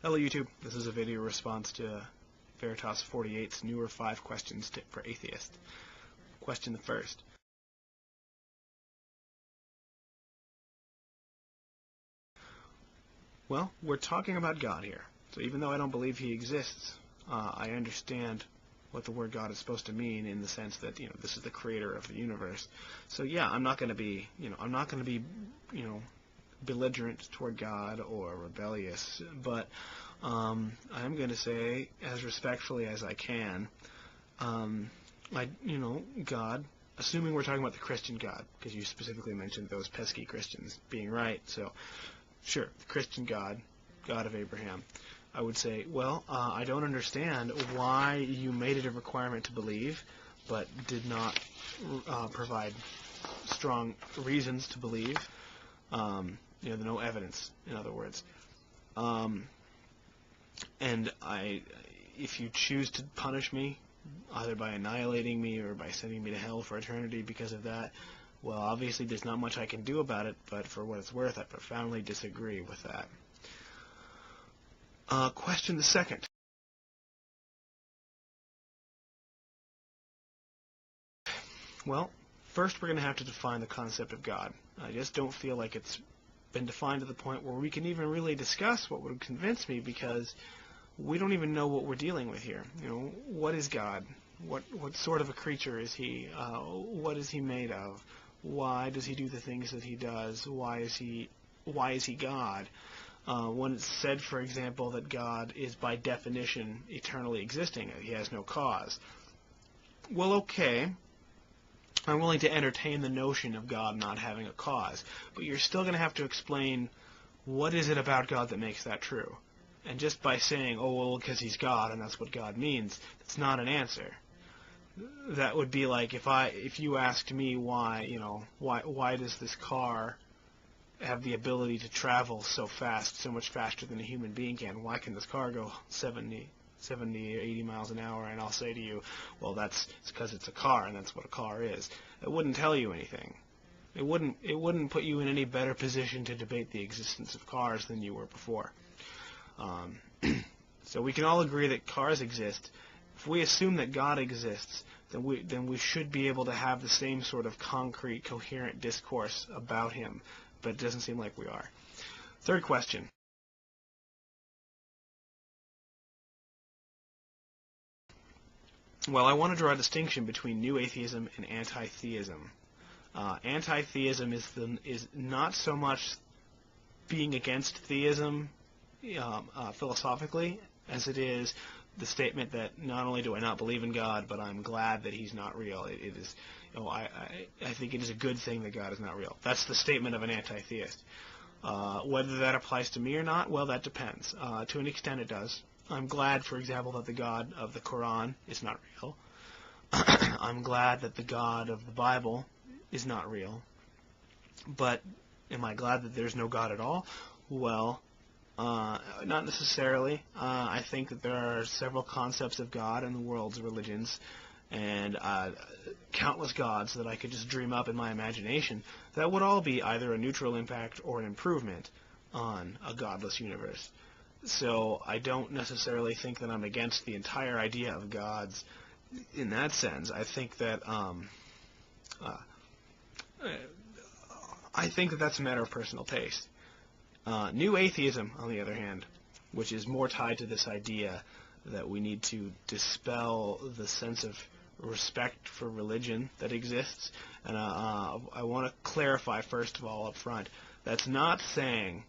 Hello YouTube, this is a video response to Veritas 48's newer 5 questions tip for atheists. Question the first. Well, we're talking about God here, so even though I don't believe he exists, I understand what the word God is supposed to mean in the sense that, this is the creator of the universe. So yeah, I'm not going to be, belligerent toward God or rebellious, but I'm going to say as respectfully as I can, God, assuming we're talking about the Christian God, because you specifically mentioned those pesky Christians being right, so sure, the Christian God, God of Abraham, I would say, well, I don't understand why you made it a requirement to believe, but did not provide strong reasons to believe. No evidence, in other words. And if you choose to punish me, either by annihilating me or by sending me to hell for eternity because of that, well, obviously there's not much I can do about it, but for what it's worth, I profoundly disagree with that. Question the second. Well, first we're going to have to define the concept of God. I just don't feel like it's been defined to the point where we can even really discuss what would convince me, because we don't even know what we're dealing with here. What is God? What sort of a creature is he? What is he made of? Why does he do the things that he does? Why is he God? When it's said, for example, that God is by definition eternally existing, he has no cause. Well, okay, I'm willing to entertain the notion of God not having a cause, but you're still going to have to explain what is it about God that makes that true. And just by saying, oh, well, because he's God and that's what God means, that's not an answer. That would be like if you asked me why does this car have the ability to travel so fast, so much faster than a human being can? Why can this car go 70 or 80 miles an hour? And I'll say to you, well, it's because it's a car, and that's what a car is. It wouldn't tell you anything. It wouldn't put you in any better position to debate the existence of cars than you were before. So we can all agree that cars exist. If we assume that God exists, then we should be able to have the same sort of concrete, coherent discourse about him, but it doesn't seem like we are. Third question. Well, I want to draw a distinction between new atheism and anti-theism. Anti-theism is not so much being against theism philosophically as it is the statement that not only do I not believe in God, but I'm glad that he's not real. I think it is a good thing that God is not real. That's the statement of an anti-theist. Whether that applies to me or not, well, that depends. To an extent it does. I'm glad, for example, that the God of the Quran is not real. I'm glad that the God of the Bible is not real. But am I glad that there's no God at all? Well, not necessarily. I think that there are several concepts of God in the world's religions, and countless gods that I could just dream up in my imagination that would all be either a neutral impact or an improvement on a godless universe. So I don't necessarily think that I'm against the entire idea of gods in that sense. I think that that's a matter of personal taste. New atheism, on the other hand, which is more tied to this idea that we need to dispel the sense of respect for religion that exists, and I want to clarify first of all up front, that's not saying,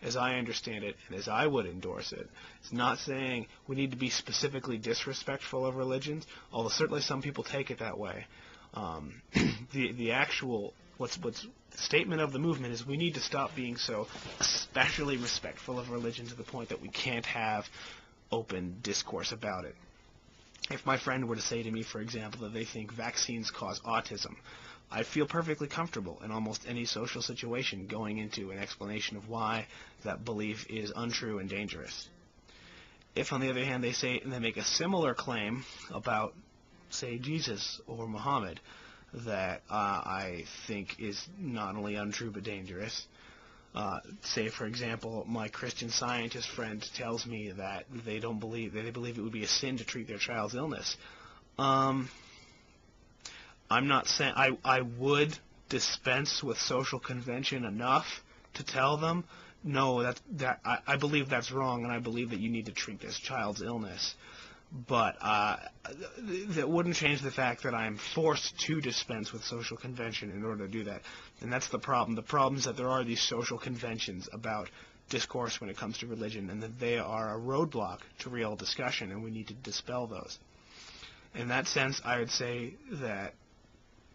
as I understand it, and as I would endorse it, it's not saying we need to be specifically disrespectful of religions, although certainly some people take it that way. The actual the statement of the movement is we need to stop being so especially respectful of religion to the point that we can't have open discourse about it. If my friend were to say to me, for example, that they think vaccines cause autism, I'd feel perfectly comfortable in almost any social situation going into an explanation of why that belief is untrue and dangerous. If, on the other hand, they make a similar claim about, say, Jesus or Muhammad, that I think is not only untrue but dangerous, Say, for example, my Christian Scientist friend tells me that they believe it would be a sin to treat their child's illness. I'm not saying I would dispense with social convention enough to tell them, no, I believe that's wrong, and I believe that you need to treat this child's illness. But that wouldn't change the fact that I am forced to dispense with social convention in order to do that. And that's the problem. The problem is that there are these social conventions about discourse when it comes to religion, and that they are a roadblock to real discussion, and we need to dispel those. In that sense, I would say that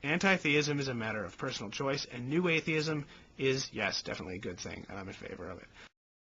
anti-theism is a matter of personal choice, and new atheism is, yes, definitely a good thing, and I'm in favor of it.